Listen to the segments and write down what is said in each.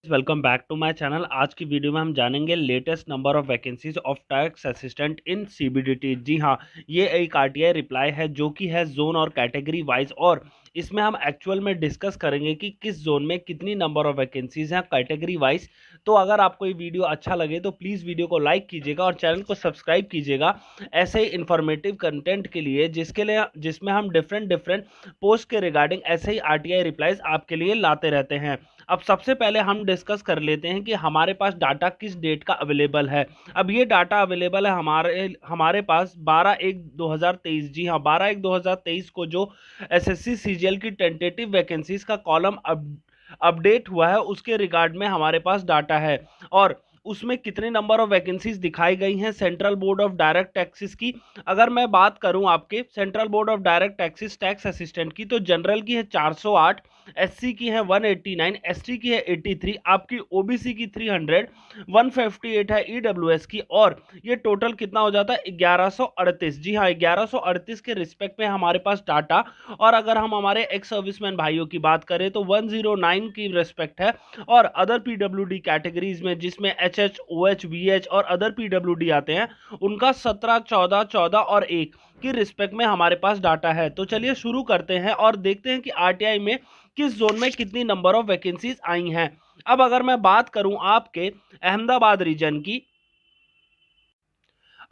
Welcome back to my channel. आज की video में हम जानेंगे latest number of vacancies of tax assistant in CBDT. जी हाँ, ये एक आरटीआई रिप्लाई है जो कि है जोन और कैटेगरी वाइज, और इसमें हम एक्चुअल में डिस्कस करेंगे कि किस जोन में कितनी नंबर ऑफ वैकेंसीज हैं कैटेगरी वाइज। तो अगर आपको ये वीडियो अच्छा लगे तो प्लीज़ वीडियो को लाइक कीजिएगा और चैनल को सब्सक्राइब कीजिएगा ऐसे ही इंफॉर्मेटिव कंटेंट के लिए, जिसमें हम डिफरेंट डिफरेंट पोस्ट के रिगार्डिंग ऐसे ही आरटीआई रिप्लाईज आपके लिए लाते रहते हैं। अब सबसे पहले हम डिस्कस कर लेते हैं कि हमारे पास डाटा किस डेट का अवेलेबल है। अब ये डाटा अवेलेबल है हमारे पास 12/1/2023। जी हाँ, 12/1/2023 को जो एसएससी सीजीएल की टेंटेटिव वैकेंसीज का कॉलम अपडेट हुआ है उसके रिगार्ड में हमारे पास डाटा है। और उसमें कितने नंबर ऑफ वैकेंसीज दिखाई गई हैं central board of direct taxes की। अगर मैं बात करूं आपके central board of direct taxes tax assistant की, तो जनरल की है 408, एससी की है 189, एसटी की है 83, आपकी ओबीसी की 300, 158 है ईडब्ल्यूएस की, और ये टोटल कितना हो जाता है 1138। जी हाँ, 1138 के रिस्पेक्ट में हमारे पास डाटा। और अगर हम हमारे एक्स सर्विसमैन भाइयों की बात करें तो 109 की रिस्पेक्ट है। और अदर पीडब्ल्यूडी कैटेगरीज में, जिसमें एचएच, ओएच, वीएच और अदर पीडब्ल्यूडी आते हैं, उनका 17, 14, 14 और 1 की रिस्पेक्ट में हमारे पास डाटा है। तो चलिए शुरू करते हैं और देखते हैं कि आरटीआई में किस जोन में कितनी नंबर ऑफ वैकेंसीज आई हैं। अब अगर मैं बात करूं आपके अहमदाबाद रीजन की,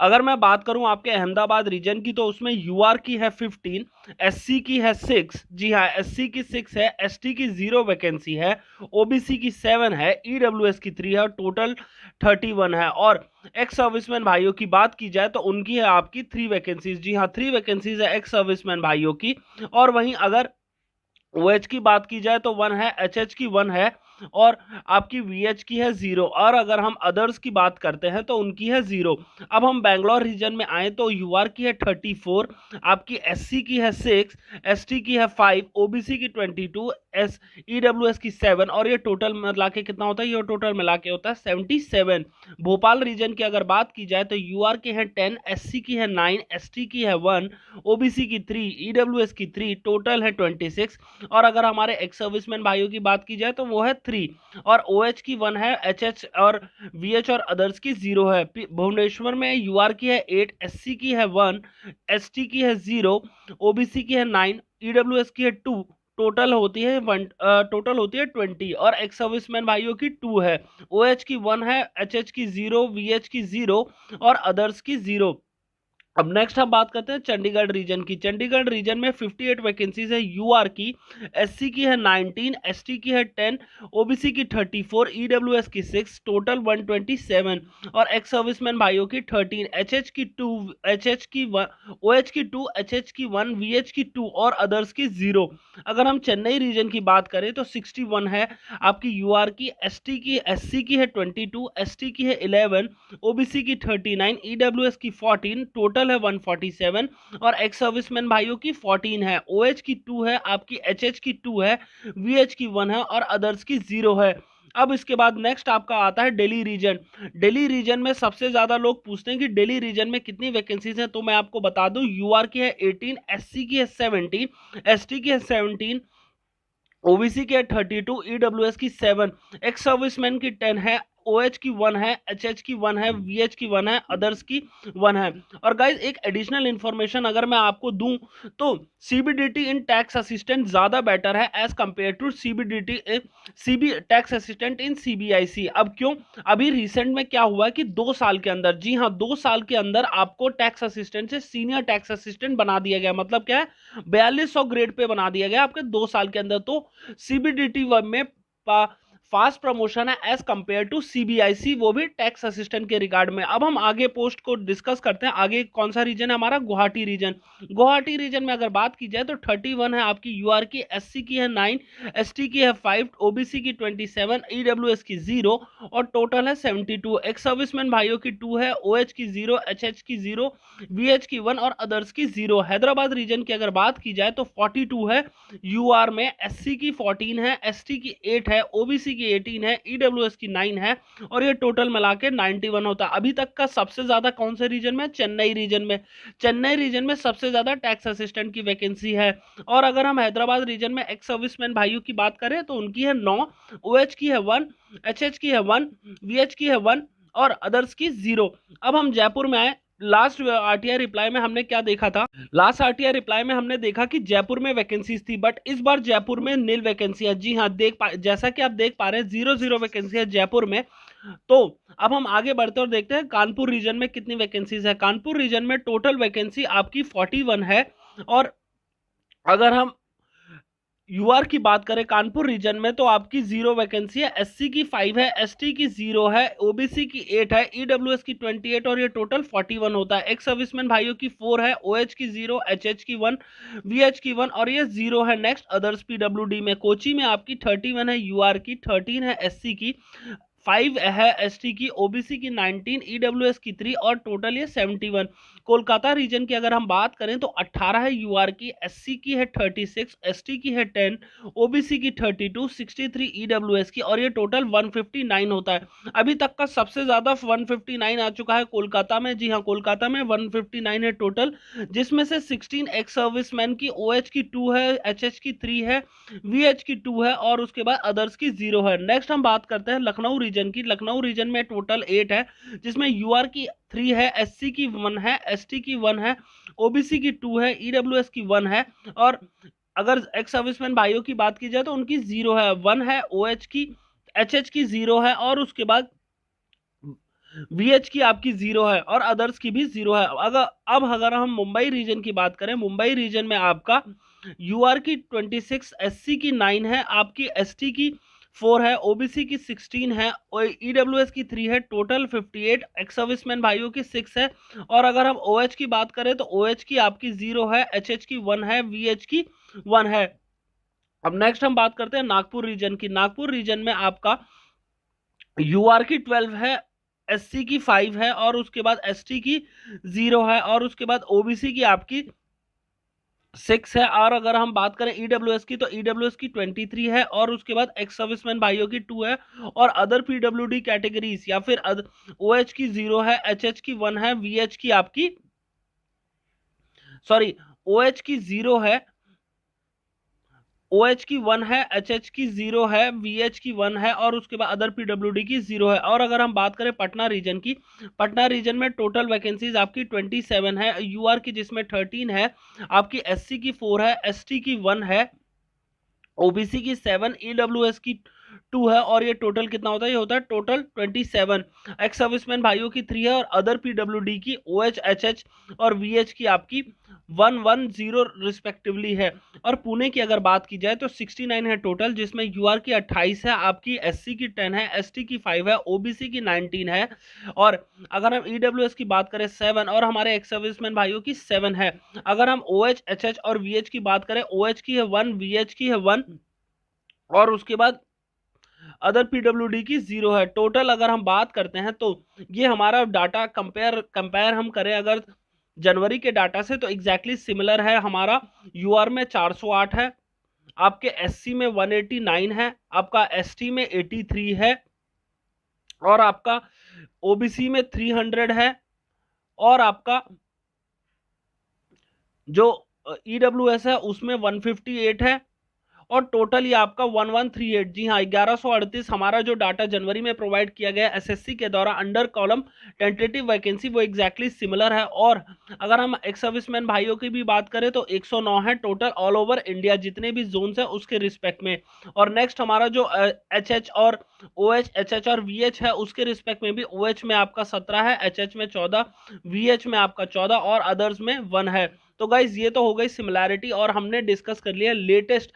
अगर मैं बात करूं आपके अहमदाबाद रीजन की, तो उसमें यूआर की है 15, एससी की है 6। जी हाँ, एससी की 6 है, एसटी की 0 वैकेंसी है, ओबीसी की 7 है, ईडब्ल्यूएस की 3 है, टोटल 31 है। और एक्स सर्विसमैन भाइयों की बात की जाए तो उनकी है आपकी 3 वैकेंसीज। जी हाँ, 3 वैकेंसीज है एक्स सर्विसमैन भाइयों की। और वहीं अगर OH की बात की जाए तो 1 है, HH की 1 है, और आपकी VH की है 0। और अगर हम अदर्स की बात करते हैं तो उनकी है 0। अब हम बैंगलोर रीजन में आए तो UR की है 34, आपकी SC की है 6, ST की है 5, OBC की 22, EWS की 7, और ये टोटल मिला के कितना होता है, ये टोटल मिला के होता है 77। भोपाल रीजन की अगर बात की जाए तो UR के हैं 10, SC की है 9, ST की है 1, OBC की 3, EWS की 3, टोटल है 26। और अगर हमारे एक्स सर्विसमैन भाइयों की बात की जाए तो वो है 3, और OH की 1 है, HH और VH और अदर्स की 0 है। भुवनेश्वर में UR की है 8, SC की है 1, ST की है 0, OBC की है 9, EWS की है 2, टोटल होती है 20, और एक्स सर्विसमैन भाइयों की 2 है। OH की 1 है, HH की 0, VH की 0 और अदर्स की 0। अब नेक्स्ट हम बात करते हैं चंडीगढ़ रीजन की। चंडीगढ़ रीजन में 58 वैकेंसीज है यूआर की, एससी की है 19, एसटी की है 10, ओबीसी की 34, ईडब्ल्यूएस की 6, टोटल 127, और एक्स सर्विसमैन भाइयों की 13, एचएच की 2, एचएच की 1, ओएच की 2, एचएच की 1, वीएच की 2 और अदर्स की 0। अगर हम चेन्नई रीजन की बात करें तो 61 है आपकी यूआर की, एसटी की, एससी की है 22, एसटी की है 11, ओबीसी की 39, ईडब्ल्यूएस की 14, टोटल है 147, और एक्स सर्विसमैन भाइयों की 14 है। ओएच की 2 है आपकी, एचएच की 2 है, वीएच की 1 है और अदर्स की 0 है। अब इसके बाद नेक्स्ट आपका आता है दिल्ली रीजन। दिल्ली रीजन में सबसे ज्यादा लोग पूछते हैं कि दिल्ली रीजन में कितनी वैकेंसीज हैं, तो मैं आपको बता दूं यूआर की है 18, एससी की है 17, एसटी की है 17, ओबीसी की है 32, ईडब्ल्यूएस की 7, एक्स सर्विसमैन की 10 है, OH की 1 है, HH की 1 है, VH की 1 है, अदर्स की 1 है। और गाइज एक एडिशनल इंफॉर्मेशन अगर मैं आपको दूं तो CBDT इन टैक्स असिस्टेंट ज्यादा बेटर है as compare to CB tax assistant in CBIC। अब क्यों? अभी रिसेंट में क्या हुआ कि 2 साल के अंदर, जी हाँ 2 साल के अंदर आपको टैक्स असिस्टेंट से सीनियर टैक्स असिस्टेंट बना दिया गया। मतलब क्या है, 4200 ग्रेड पे बना दिया गया आपके 2 साल के अंदर। तो CBDT में फास्ट प्रमोशन है एज कंपेयर टू CBIC, वो भी टैक्स असिस्टेंट के रिगार्ड में। अब हम आगे पोस्ट को डिस्कस करते हैं। आगे कौन सा रीजन है हमारा? गुवाहाटी रीजन। गुवाहाटी रीजन में अगर बात की जाए तो 31 है आपकी यूआर की, एससी की है 9, एसटी की है 5, ओबीसी की 27, ईडब्ल्यूएस की 0 और टोटल है 72। एक्स सर्विसमैन भाइयों की 2 है, ओएच की 0, एचएच की 0, वीएच की 1 और अदर्स की 0। हैदराबाद रीजन की अगर बात की जाए तो 42 है यूआर में, एससी की 14 है, एसटी की 8 है, ओबीसी ओबीसी की 18 है, ईडब्ल्यूएस की 9 है और ये टोटल मिला के 91 होता है। अभी तक का सबसे ज्यादा कौन से रीजन में? चेन्नई रीजन में। चेन्नई रीजन में सबसे ज्यादा टैक्स असिस्टेंट की वैकेंसी है। और अगर हम हैदराबाद रीजन में एक्स सर्विसमैन भाइयों की बात करें तो उनकी है 9, ओएच की है 1, एचएच की है 1, वीएच की है 1 और अदर्स की 0। अब हम जयपुर में आए। लास्ट आरटीआई रिप्लाई में हमने क्या देखा था? लास्ट आरटीआई रिप्लाई में हमने देखा कि जयपुर में वैकेंसीज थी, बट इस बार जयपुर में नील वैकेंसी है। जी हाँ, जैसा कि आप देख पा रहे हैं 0 वैकेंसी है जयपुर में। तो अब हम आगे बढ़ते और देखते हैं कानपुर रीजन में कितनी वैकेंसीज है। कानपुर रीजन में टोटल वैकेंसी आपकी 41 है। और अगर हम यूआर की बात करें कानपुर रीजन में तो आपकी 0 वैकेंसी है, एससी की 5 है, एसटी की 0 है, ओबीसी की 8 है, ईडब्ल्यूएस की 28 और ये टोटल 41 होता है। एक्स सर्विसमैन भाइयों की 4 है, ओएच की 0, एचएच की 1, वीएच की 1 और ये 0 है। नेक्स्ट अदर्स पीडब्ल्यूडी में कोची में आपकी 31 है, यूआर की 13 है, एससी की 5 है, एसटी की, ओबीसी की 19, ईडब्ल्यूएस की 3 और टोटल ये 71। कोलकाता रीजन की अगर हम बात करें तो 18 है यूआर की, एससी की है 36, एसटी की है 10, ओबीसी की 32, 63 ईडब्ल्यूएस की और ये टोटल 159 होता है। अभी तक का सबसे ज्यादा 159 आ चुका है कोलकाता में। जी हाँ, कोलकाता में 159 है टोटल, जिसमें से 16 एक्स सर्विसमैन की, ओएच की 2 है, एचएच की 3 है, वीएच की 2 है और उसके बाद अदर्स की 0 है। नेक्स्ट हम बात करते हैं लखनऊ रीजन की। लखनऊ रीजन में टोटल 8 है, जिसमें यूआर की 3 है, एससी की 1 है, एसटी की 1 है, ओबीसी की 2 है, ईडब्ल्यूएस की 1 है और अगर एक्स सर्विसमैन भाइयों की बात की जाए तो उनकी 0 है, 1 है ओएच की, एचएच की 0 है और उसके बाद वीएच की आपकी 0 है और अदर्स की भी 0 है। अगर हम मुंबई रीजन की बात करें, मुंबई रीजन में आपका यूआर की 26, एससी की 9 है, आपकी एसटी की 4 है, ओबीसी की 16 है और ईडब्ल्यूएस की 3 है, टोटल 58। एक्स सर्विसमैन भाइयों की 6 है। और अगर हम ओएच की बात करें तो ओएच की आपकी 0 है, एचएच की 1 है, वीएच की 1 है। अब नेक्स्ट हम बात करते हैं नागपुर रीजन की। नागपुर रीजन में आपका यूआर की 12 है, एससी की 5 है और उसके बाद एसटी की 0 है और उसके बाद ओबीसी की आपकी 6 है। और अगर हम बात करें ईडब्ल्यूएस की तो ईडब्ल्यूएस की 23 है और उसके बाद एक्स सर्विसमैन भाइयों की 2 है और अदर पीडब्ल्यूडी कैटेगरीज या फिर ओएच की 0 है, एचएच की 1 है, वीएच की आपकी ओएच की 0 है, OH की 1 है, HH की 0 है, VH की 1 है और उसके बाद अदर PWD की 0 है। और अगर हम बात करें पटना रीजन की, पटना रीजन में टोटल वैकेंसीज आपकी 27 है, यूआर की जिसमें 13 है, आपकी SC की 4 है, ST की 1 है, ओबीसी की 7, ईडब्ल्यूएस की 2 है और ये टोटल कितना होता है? ये होता है टोटल 27। एक्स सर्विसमैन भाइयों की 3 है और अदर पीडब्ल्यूडी की OH, HH और VH की आपकी 110 रिस्पेक्टिवली है। और पुणे की अगर बात की जाए तो 69 है टोटल, जिसमें यूआर की 28 है, आपकी एससी की 10 है, एसटी की 5 है, ओबीसी की 19 है और अगर हम ईडब्ल्यूएस की बात करें 7 और हमारे एक्स सर्विसमैन भाइयों की 7 है। अगर हम OH, HH और VH की बात करें, OH की है 1, VH की है 1 और उसके बाद अदर पीडब्ल्यूडी की 0 है। टोटल अगर हम बात करते हैं तो ये हमारा डाटा कंपेयर हम करें अगर जनवरी के डाटा से तो एग्जैक्टली सिमिलर है। हमारा यूआर में 408 है, आपके एससी में 189 है, आपका एसटी में 83 है और आपका ओबीसी में 300 है और आपका जो ईडब्ल्यूएस है उसमें 158 है और टोटल ये आपका 1138। जी हाँ, 1138 हमारा जो डाटा जनवरी में प्रोवाइड किया गया एसएससी के द्वारा अंडर कॉलम टेंटेटिव वैकेंसी वो एग्जैक्टली सिमिलर है। और अगर हम एक्स सर्विसमैन भाइयों की भी बात करें तो 109 है टोटल ऑल ओवर इंडिया जितने भी जोन्स है उसके रिस्पेक्ट में। और नेक्स्ट हमारा जो एचएच और OH, HH और VH है उसके रिस्पेक्ट में भी OH में आपका 17 है, HH में 14, VH में आपका 14 और अदर्स में 1 है। तो गाइज ये तो हो गई सिमिलैरिटी और हमने डिस्कस कर लिया लेटेस्ट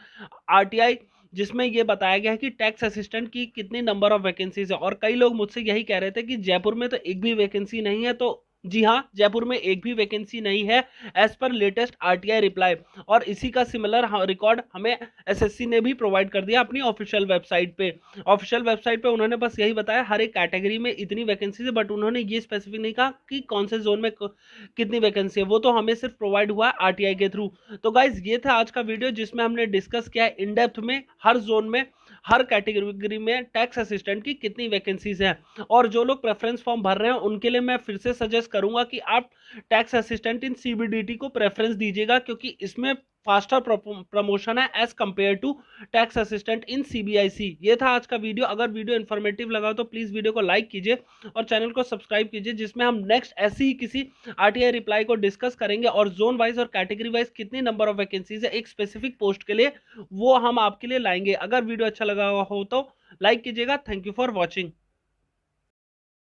आरटीआई जिसमें ये बताया गया है कि टैक्स असिस्टेंट की कितनी नंबर ऑफ वैकेंसीज है। और कई लोग मुझसे यही कह रहे थे कि जयपुर में तो एक भी वैकेंसी नहीं है। तो जी हाँ, जयपुर में एक भी वैकेंसी नहीं है as per latest RTI reply. और इसी का सिमिलर रिकॉर्ड हमें एसएससी ने भी प्रोवाइड कर दिया अपनी ऑफिशियल वेबसाइट पे। ऑफिशियल वेबसाइट पे उन्होंने बस यही बताया हर एक कैटेगरी में इतनी वैकेंसी है, बट उन्होंने ये स्पेसिफिक नहीं कहा कि कौन से जोन में कितनी वैकेंसी है। वो तो हमें सिर्फ प्रोवाइड हुआ आरटीआई के थ्रू। तो गाइज ये था आज का वीडियो जिसमें हमने डिस्कस किया है इन डेप्थ में हर जोन में हर कैटेगरी में टैक्स असिस्टेंट की कितनी वैकेंसीज हैं। और जो लोग प्रेफरेंस फॉर्म भर रहे हैं उनके लिए मैं फिर से सजेस्ट करूंगा कि आप टैक्स असिस्टेंट इन सीबीडीटी को प्रेफरेंस दीजिएगा, क्योंकि इसमें फास्टर प्रमोशन है as compare to tax assistant in CBIC. ये था आज का वीडियो। अगर वीडियो इन्फॉर्मेटिव लगा तो प्लीज वीडियो को लाइक कीजिए और चैनल को सब्सक्राइब कीजिए, जिसमें हम नेक्स्ट ऐसी ही किसी आरटीआई रिप्लाई को डिस्कस करेंगे और जोन वाइज और कैटेगरी वाइज कितनी नंबर ऑफ वैकेंसीज है एक स्पेसिफिक पोस्ट के लिए, वो हम आपके लिए लाएंगे। अगर वीडियो अच्छा लगा हो तो लाइक कीजिएगा। Thank you for watching.